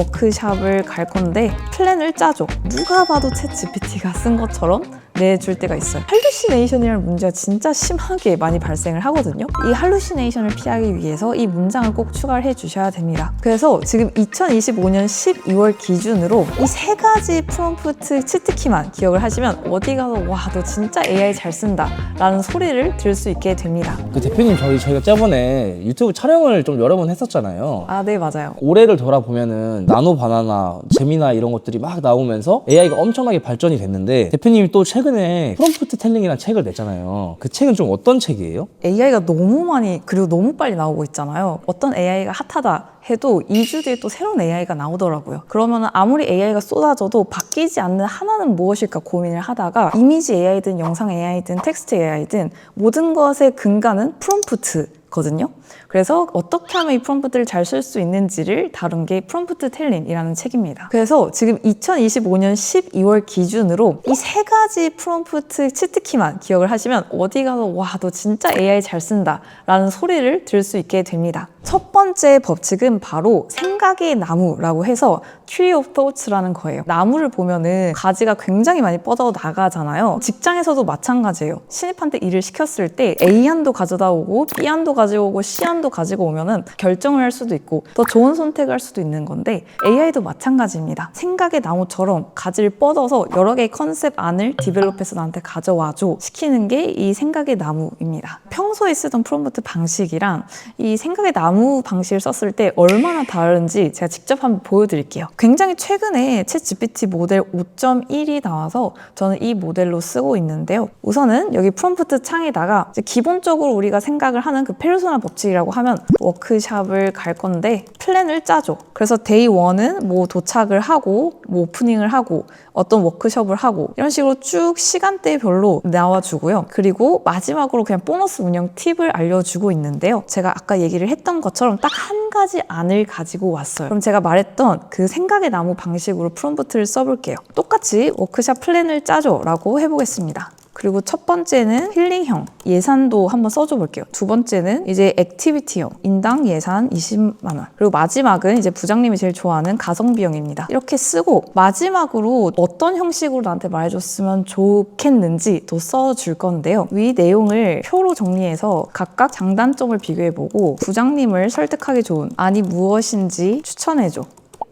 워크샵을 갈 건데 플랜을 짜줘. 누가 봐도 챗 GPT가 쓴 것처럼 내줄 때가 있어요. 할루시네이션이라는 문제가 진짜 심하게 많이 발생을 하거든요. 이 할루시네이션을 피하기 위해서 이 문장을 꼭 추가를 해주셔야 됩니다. 그래서 지금 2025년 12월 기준으로 이 세 가지 프롬프트 치트키만 기억을 하시면 어디 가서 와, 너 진짜 AI 잘 쓴다 라는 소리를 들을 수 있게 됩니다. 그 대표님 저희가 저번에 유튜브 촬영을 좀 여러 번 했었잖아요. 아, 네, 맞아요. 올해를 돌아보면은 나노 바나나, 제미나 이런 것들이 막 나오면서 AI가 엄청나게 발전이 됐는데 대표님이 또 최근에 프롬프트 텔링이라는 책을 냈잖아요. 그 책은 좀 어떤 책이에요? AI가 너무 많이 그리고 너무 빨리 나오고 있잖아요. 어떤 AI가 핫하다 해도 2주 뒤에 또 새로운 AI가 나오더라고요. 그러면 아무리 AI가 쏟아져도 바뀌지 않는 하나는 무엇일까 고민을 하다가 이미지 AI든 영상 AI든 텍스트 AI든 모든 것의 근간은 프롬프트거든요. 그래서 어떻게 하면 이 프롬프트를 잘 쓸 수 있는지를 다룬 게 프롬프트 텔링이라는 책입니다. 그래서 지금 2025년 12월 기준으로 이 세 가지 프롬프트 치트키만 기억을 하시면 어디 가서 와, 너 진짜 AI 잘 쓴다 라는 소리를 들을 수 있게 됩니다. 첫 번째 법칙은 바로 생각의 나무라고 해서 Tree of Thoughts라는 거예요. 나무를 보면은 가지가 굉장히 많이 뻗어 나가잖아요. 직장에서도 마찬가지예요. 신입한테 일을 시켰을 때 A안도 가져다 오고 B안도 가지고 오고 C안도 가지고 오면은 결정을 할 수도 있고 더 좋은 선택을 할 수도 있는 건데 AI도 마찬가지입니다. 생각의 나무처럼 가지를 뻗어서 여러 개의 컨셉 안을 디벨롭해서 나한테 가져와줘 시키는 게 이 생각의 나무입니다. 평소에 쓰던 프롬프트 방식이랑 이 생각의 나무 방식을 썼을 때 얼마나 다른지 제가 직접 한번 보여드릴게요. 굉장히 최근에 챗 GPT 모델 5.1이 나와서 저는 이 모델로 쓰고 있는데요. 우선은 여기 프롬프트 창에다가 이제 기본적으로 우리가 생각을 하는 그 페르소나 법칙이라고 하면 워크샵을 갈 건데 플랜을 짜줘. 그래서 데이 1은 뭐 도착을 하고 뭐 오프닝을 하고 어떤 워크숍을 하고 이런 식으로 쭉 시간대별로 나와주고요. 그리고 마지막으로 그냥 보너스 운영 팁을 알려주고 있는데요. 제가 아까 얘기를 했던 것처럼 딱 한 가지 안을 가지고 왔어요. 그럼 제가 말했던 그 생각의 나무 방식으로 프롬프트를 써볼게요. 똑같이 워크샵 플랜을 짜줘 라고 해보겠습니다. 그리고 첫 번째는 힐링형 예산도 한번 써줘 볼게요. 두 번째는 이제 액티비티형 인당 예산 20만 원. 그리고 마지막은 이제 부장님이 제일 좋아하는 가성비형입니다. 이렇게 쓰고 마지막으로 어떤 형식으로 나한테 말해줬으면 좋겠는지 또 써줄 건데요. 위 내용을 표로 정리해서 각각 장단점을 비교해보고 부장님을 설득하기 좋은 안이 무엇인지 추천해줘.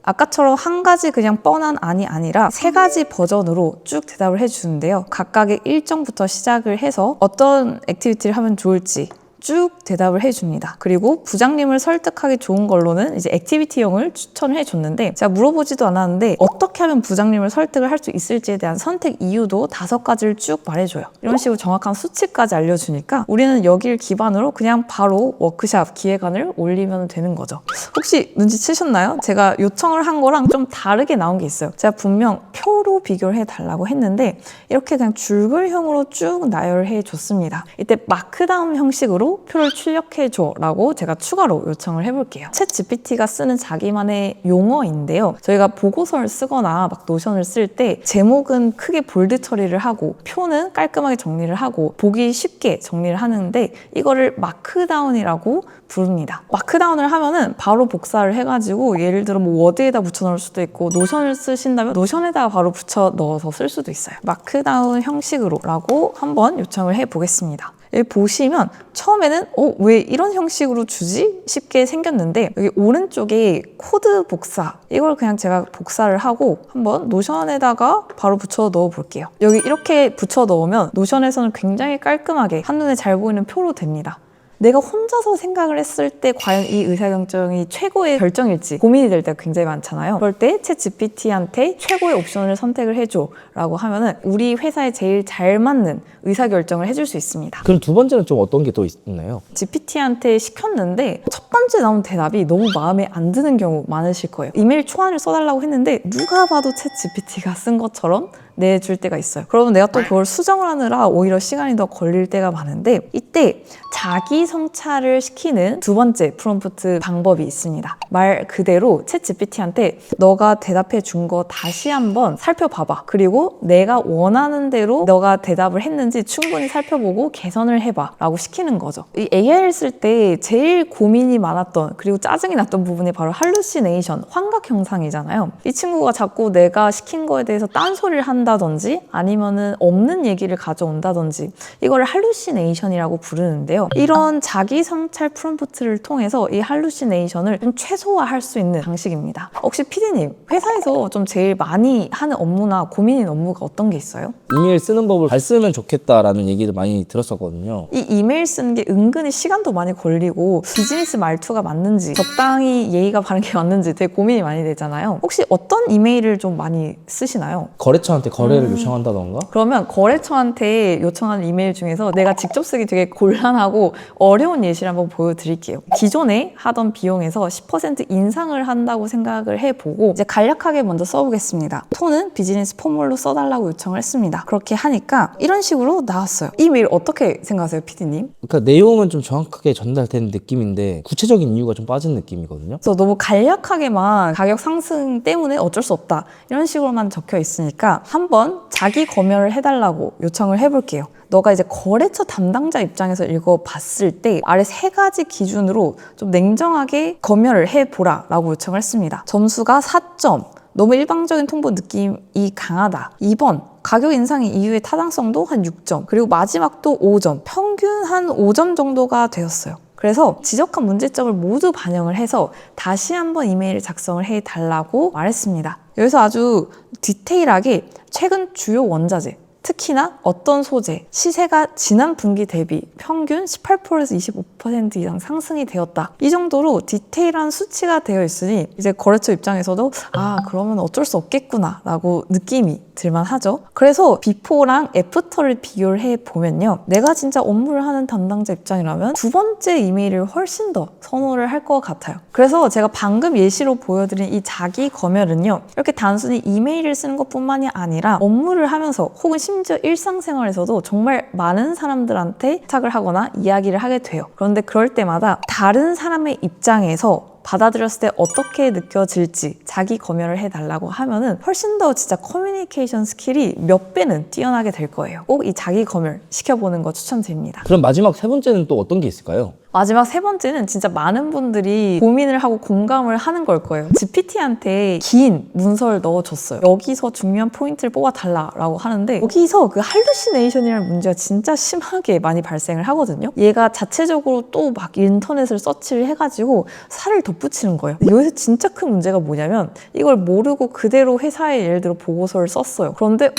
아까처럼 한 가지 그냥 뻔한 안이 아니라 세 가지 버전으로 쭉 대답을 해주는데요. 각각의 일정부터 시작을 해서 어떤 액티비티를 하면 좋을지 쭉 대답을 해줍니다. 그리고 부장님을 설득하기 좋은 걸로는 이제 액티비티형을 추천을 해줬는데 제가 물어보지도 않았는데 어떻게 하면 부장님을 설득을 할 수 있을지에 대한 선택 이유도 5가지를 쭉 말해줘요. 이런 식으로 정확한 수치까지 알려주니까 우리는 여기를 기반으로 그냥 바로 워크샵 기획안을 올리면 되는 거죠. 혹시 눈치채셨나요? 제가 요청을 한 거랑 좀 다르게 나온 게 있어요. 제가 분명 표로 비교를 해달라고 했는데 이렇게 그냥 줄글형으로 쭉 나열해 줬습니다. 이때 마크다운 형식으로 표를 출력해줘 라고 제가 추가로 요청을 해볼게요. 챗 GPT가 쓰는 자기만의 용어인데요. 저희가 보고서를 쓰거나 막 노션을 쓸 때 제목은 크게 볼드 처리를 하고 표는 깔끔하게 정리를 하고 보기 쉽게 정리를 하는데 이거를 마크다운이라고 부릅니다. 마크다운을 하면은 바로 복사를 해가지고 예를 들어 뭐 워드에다 붙여 넣을 수도 있고 노션을 쓰신다면 노션에다가 바로 붙여 넣어서 쓸 수도 있어요. 마크다운 형식으로 라고 한번 요청을 해보겠습니다. 여기 보시면 처음에는 왜 이런 형식으로 주지? 쉽게 생겼는데 여기 오른쪽에 코드 복사 이걸 그냥 제가 복사를 하고 한번 노션에다가 바로 붙여 넣어 볼게요. 여기 이렇게 붙여 넣으면 노션에서는 굉장히 깔끔하게 한눈에 잘 보이는 표로 됩니다. 내가 혼자서 생각을 했을 때 과연 이 의사결정이 최고의 결정일지 고민이 될 때가 굉장히 많잖아요. 그럴 때 챗 GPT한테 최고의 옵션을 선택을 해줘 라고 하면은 우리 회사에 제일 잘 맞는 의사결정을 해줄 수 있습니다. 그럼 두 번째는 좀 어떤 게 또 있나요? GPT한테 시켰는데 첫 번째 나온 대답이 너무 마음에 안 드는 경우 많으실 거예요. 이메일 초안을 써달라고 했는데 누가 봐도 챗 GPT가 쓴 것처럼 내줄 때가 있어요. 그러면 내가 또 그걸 수정을 하느라 오히려 시간이 더 걸릴 때가 많은데 이때 자기 성찰을 시키는 두 번째 프롬프트 방법이 있습니다. 말 그대로 챗 GPT한테 너가 대답해 준 거 다시 한번 살펴봐봐. 그리고 내가 원하는 대로 너가 대답을 했는지 충분히 살펴보고 개선을 해봐 라고 시키는 거죠. 이 AI를 쓸 때 제일 고민이 많았던 그리고 짜증이 났던 부분이 바로 할루시네이션, 환각 현상이잖아요. 이 친구가 자꾸 내가 시킨 거에 대해서 딴소리를 한다든지 아니면은 없는 얘기를 가져온다든지 이걸 할루시네이션이라고 부르는데요. 이런 자기 성찰 프롬프트를 통해서 이 할루시네이션을 좀 최소화할 수 있는 방식입니다. 혹시 PD님, 회사에서 좀 제일 많이 하는 업무나 고민인 업무가 어떤 게 있어요? 이메일 쓰는 법을 잘 쓰면 좋겠다라는 얘기를 많이 들었었거든요. 이 이메일 쓰는 게 은근히 시간도 많이 걸리고 비즈니스 말투가 맞는지 적당히 예의가 바른 게 맞는지 되게 고민이 많이 되잖아요. 혹시 어떤 이메일을 좀 많이 쓰시나요? 거래처한테 거래를 요청한다던가? 그러면 거래처한테 요청하는 이메일 중에서 내가 직접 쓰기 되게 곤란하고 어려운 예시를 한번 보여드릴게요. 기존에 하던 비용에서 10% 인상을 한다고 생각을 해보고 이제 간략하게 먼저 써보겠습니다. 톤은 비즈니스 포멀로 써달라고 요청을 했습니다. 그렇게 하니까 이런 식으로 나왔어요. 이 메일 어떻게 생각하세요, PD님? 그러니까 내용은 좀 정확하게 전달된 느낌인데 구체적인 이유가 좀 빠진 느낌이거든요. 그래서 너무 간략하게만 가격 상승 때문에 어쩔 수 없다 이런 식으로만 적혀 있으니까 한번 자기 검열을 해달라고 요청을 해볼게요. 너가 이제 거래처 담당자 입장에서 읽어봤을 때 아래 3가지 기준으로 좀 냉정하게 검열을 해보라 라고 요청을 했습니다. 점수가 4점, 너무 일방적인 통보 느낌이 강하다. 2번, 가격 인상의 이유의 타당성도 한 6점, 그리고 마지막도 5점, 평균 한 5점 정도가 되었어요. 그래서 지적한 문제점을 모두 반영을 해서 다시 한번 이메일을 작성을 해달라고 말했습니다. 여기서 아주 디테일하게 최근 주요 원자재, 특히나 어떤 소재, 시세가 지난 분기 대비 평균 18%에서 25% 이상 상승이 되었다. 이 정도로 디테일한 수치가 되어 있으니 이제 거래처 입장에서도 그러면 어쩔 수 없겠구나 라고 느낌이 들만 하죠. 그래서 비포랑 애프터를 비교를 해보면요. 내가 진짜 업무를 하는 담당자 입장이라면 두 번째 이메일을 훨씬 더 선호를 할 것 같아요. 그래서 제가 방금 예시로 보여드린 이 자기 검열은요. 이렇게 단순히 이메일을 쓰는 것뿐만이 아니라 업무를 하면서 혹은 심지어 일상생활에서도 정말 많은 사람들한테 부탁을 하거나 이야기를 하게 돼요. 그런데 그럴 때마다 다른 사람의 입장에서 받아들였을 때 어떻게 느껴질지 자기 검열을 해달라고 하면은 훨씬 더 진짜 커뮤니케이션 스킬이 몇 배는 뛰어나게 될 거예요. 꼭 이 자기 검열 시켜보는 거 추천드립니다. 그럼 마지막 세 번째는 또 어떤 게 있을까요? 마지막 세 번째는 진짜 많은 분들이 고민을 하고 공감을 하는 걸 거예요. GPT한테 긴 문서를 넣어줬어요. 여기서 중요한 포인트를 뽑아달라고 하는데 여기서 그 할루시네이션이라는 문제가 진짜 심하게 많이 발생을 하거든요. 얘가 자체적으로 또 막 인터넷을 서치를 해가지고 살을 덧붙이는 거예요. 여기서 진짜 큰 문제가 뭐냐면 이걸 모르고 그대로 회사에 예를 들어 보고서를 썼어요. 그런데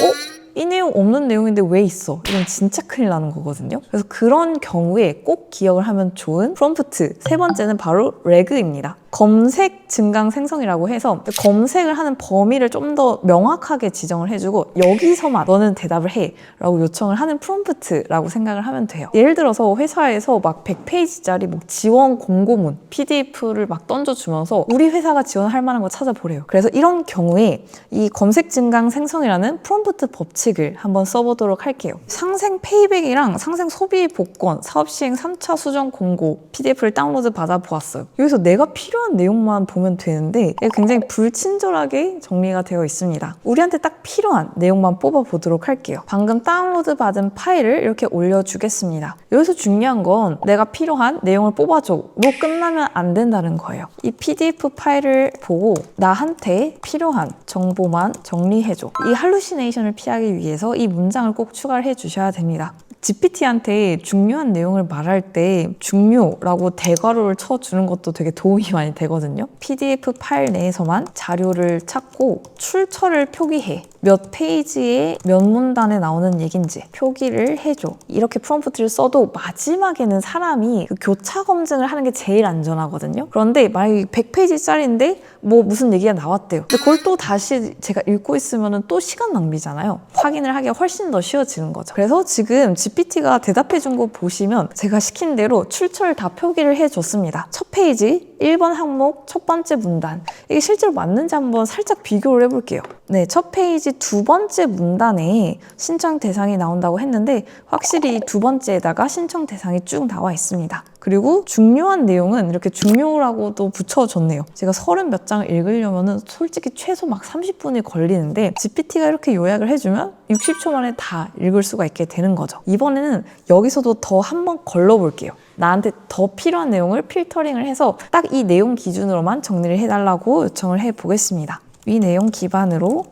이 내용 없는 내용인데 왜 있어? 이건 진짜 큰일 나는 거거든요. 그래서 그런 경우에 꼭 기억을 하면 좋은 프롬프트 세 번째는 바로 레그입니다. 검색 증강 생성이라고 해서 검색을 하는 범위를 좀 더 명확하게 지정을 해주고 여기서만 너는 대답을 해 라고 요청을 하는 프롬프트라고 생각을 하면 돼요. 예를 들어서 회사에서 막 100페이지짜리 뭐 지원 공고문 PDF를 막 던져주면서 우리 회사가 지원할 만한 거 찾아보래요. 그래서 이런 경우에 이 검색 증강 생성이라는 프롬프트 법칙을 한번 써보도록 할게요. 상생 페이백이랑 상생 소비 복권, 사업 시행 3차 수정 공고 PDF를 다운로드 받아 보았어요. 여기서 내가 필요한 내용만 보면 되는데 굉장히 불친절하게 정리가 되어 있습니다. 우리한테 딱 필요한 내용만 뽑아 보도록 할게요. 방금 다운로드 받은 파일을 이렇게 올려주겠습니다. 여기서 중요한 건 내가 필요한 내용을 뽑아줘로 끝나면 안 된다는 거예요. 이 PDF 파일을 보고 나한테 필요한 정보만 정리해줘. 이 할루시네이션을 피하기 위해서 이 문장을 꼭 추가를 해주셔야 됩니다. GPT한테 중요한 내용을 말할 때 중요라고 대괄호를 쳐주는 것도 되게 도움이 많이 되거든요. PDF 파일 내에서만 자료를 찾고 출처를 표기해. 몇 페이지에 몇 문단에 나오는 얘긴지 표기를 해줘. 이렇게 프롬프트를 써도 마지막에는 사람이 그 교차 검증을 하는 게 제일 안전하거든요. 그런데 만약에 100페이지짜리인데 뭐 무슨 얘기가 나왔대요. 근데 그걸 또 다시 제가 읽고 있으면 또 시간 낭비잖아요. 확인을 하기가 훨씬 더 쉬워지는 거죠. 그래서 지금 GPT가 대답해 준 거 보시면 제가 시킨 대로 출처를 다 표기를 해줬습니다. 첫 페이지 1번 항목 첫 번째 문단 이게 실제로 맞는지 한번 살짝 비교를 해볼게요. 네, 첫 페이지 홈페이지 두 번째 문단에 신청 대상이 나온다고 했는데 확실히 두 번째에다가 신청 대상이 쭉 나와 있습니다. 그리고 중요한 내용은 이렇게 중요라고도 붙여줬네요. 제가 30몇 장을 읽으려면 솔직히 최소 막 30분이 걸리는데 GPT가 이렇게 요약을 해주면 60초 만에 다 읽을 수가 있게 되는 거죠. 이번에는 여기서도 더 한번 걸러볼게요. 나한테 더 필요한 내용을 필터링을 해서 딱 이 내용 기준으로만 정리를 해달라고 요청을 해보겠습니다. 이 내용 기반으로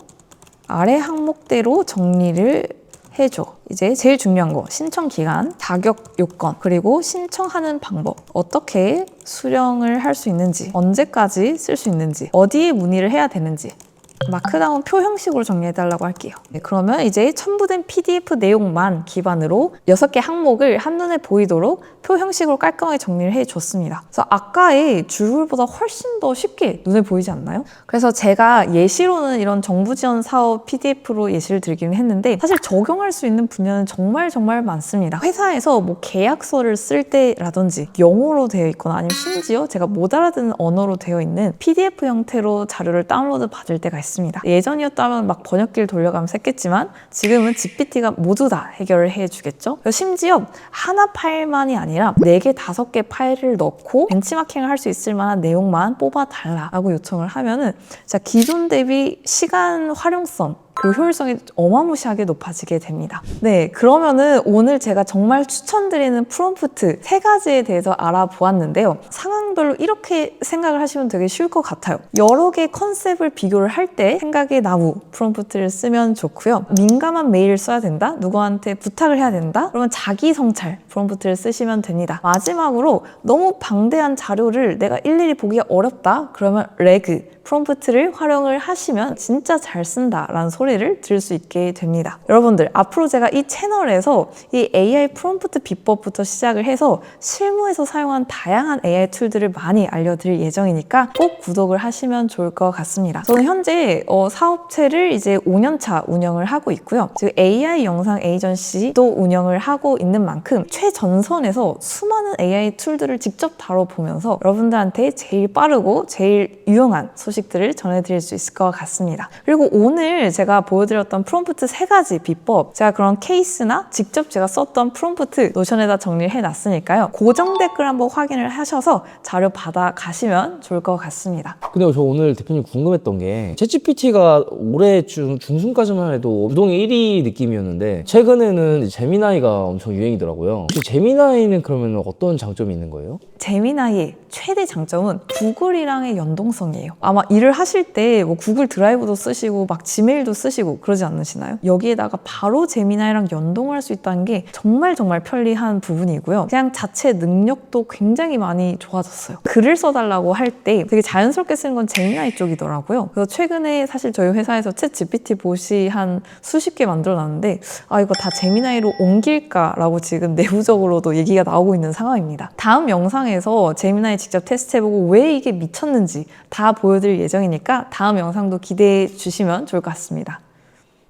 아래 항목대로 정리를 해줘. 이제 제일 중요한 거, 신청 기간, 자격 요건, 그리고 신청하는 방법, 어떻게 수령을 할 수 있는지, 언제까지 쓸 수 있는지, 어디에 문의를 해야 되는지, 마크다운 표 형식으로 정리해달라고 할게요. 네, 그러면 이제 첨부된 PDF 내용만 기반으로 6개 항목을 한눈에 보이도록 표 형식으로 깔끔하게 정리를 해줬습니다. 그래서 아까의 줄글보다 훨씬 더 쉽게 눈에 보이지 않나요? 그래서 제가 예시로는 이런 정부 지원 사업 PDF로 예시를 들기는 했는데 사실 적용할 수 있는 분야는 정말 많습니다. 회사에서 뭐 계약서를 쓸 때라든지 영어로 되어 있거나 아니면 심지어 제가 못 알아듣는 언어로 되어 있는 PDF 형태로 자료를 다운로드 받을 때가 있습니다. 예전이었다면 막 번역기를 돌려가면서 했겠지만 지금은 GPT가 모두 다 해결을 해주겠죠. 심지어 하나 파일만이 아니라 4개, 5개 파일을 넣고 벤치마킹을 할 수 있을 만한 내용만 뽑아달라고 요청을 하면은 자, 기존 대비 시간 활용성 그리고 효율성이 어마무시하게 높아지게 됩니다. 네, 그러면은 오늘 제가 정말 추천드리는 프롬프트 3가지에 대해서 알아보았는데요. 상황별로 이렇게 생각을 하시면 되게 쉬울 것 같아요. 여러 개의 컨셉을 비교를 할 때 생각의 나무 프롬프트를 쓰면 좋고요. 민감한 메일을 써야 된다? 누구한테 부탁을 해야 된다? 그러면 자기 성찰 프롬프트를 쓰시면 됩니다. 마지막으로 너무 방대한 자료를 내가 일일이 보기가 어렵다? 그러면 레그 프롬프트를 활용을 하시면 진짜 잘 쓴다라는 소리를 들을 수 있게 됩니다. 여러분들, 앞으로 제가 이 채널에서 이 AI 프롬프트 비법부터 시작을 해서 실무에서 사용한 다양한 AI 툴들을 많이 알려드릴 예정이니까 꼭 구독을 하시면 좋을 것 같습니다. 저는 현재 사업체를 이제 5년차 운영을 하고 있고요. 지금 AI 영상 에이전시도 운영을 하고 있는 만큼 최전선에서 수많은 AI 툴들을 직접 다뤄보면서 여러분들한테 제일 빠르고 제일 유용한 소식들을 전해드릴 수 있을 것 같습니다. 그리고 오늘 제가 보여드렸던 프롬프트 3가지 비법, 제가 그런 케이스나 직접 제가 썼던 프롬프트 노션에다 정리를 해놨으니까요. 고정 댓글 한번 확인을 하셔서 자료 받아가시면 좋을 것 같습니다. 근데 저 오늘 대표님 궁금했던 게 챗GPT가 올해 중순까지만 해도 우동의 1위 느낌이었는데 최근에는 제미나이가 엄청 유행이더라고요. 혹시 제미나이는 그러면 어떤 장점이 있는 거예요? 제미나이의 최대 장점은 구글이랑의 연동성이에요. 아마 일을 하실 때 뭐 구글 드라이브도 쓰시고 막 지메일도 쓰시고 그러지 않으시나요? 여기에다가 바로 제미나이랑 연동할 수 있다는 게 정말 편리한 부분이고요. 그냥 자체 능력도 굉장히 많이 좋아졌어요. 글을 써달라고 할 때 되게 자연스럽게 쓰는 건 제미나이 쪽이더라고요. 그래서 최근에 사실 저희 회사에서 챗 GPT 봇이 한 수십 개 만들어놨는데 아, 이거 다 제미나이로 옮길까라고 지금 내부적으로도 얘기가 나오고 있는 상황입니다. 다음 영상에서 제미나이 직접 테스트해보고 왜 이게 미쳤는지 다 보여드릴 예정이니까 다음 영상도 기대해 주시면 좋을 것 같습니다.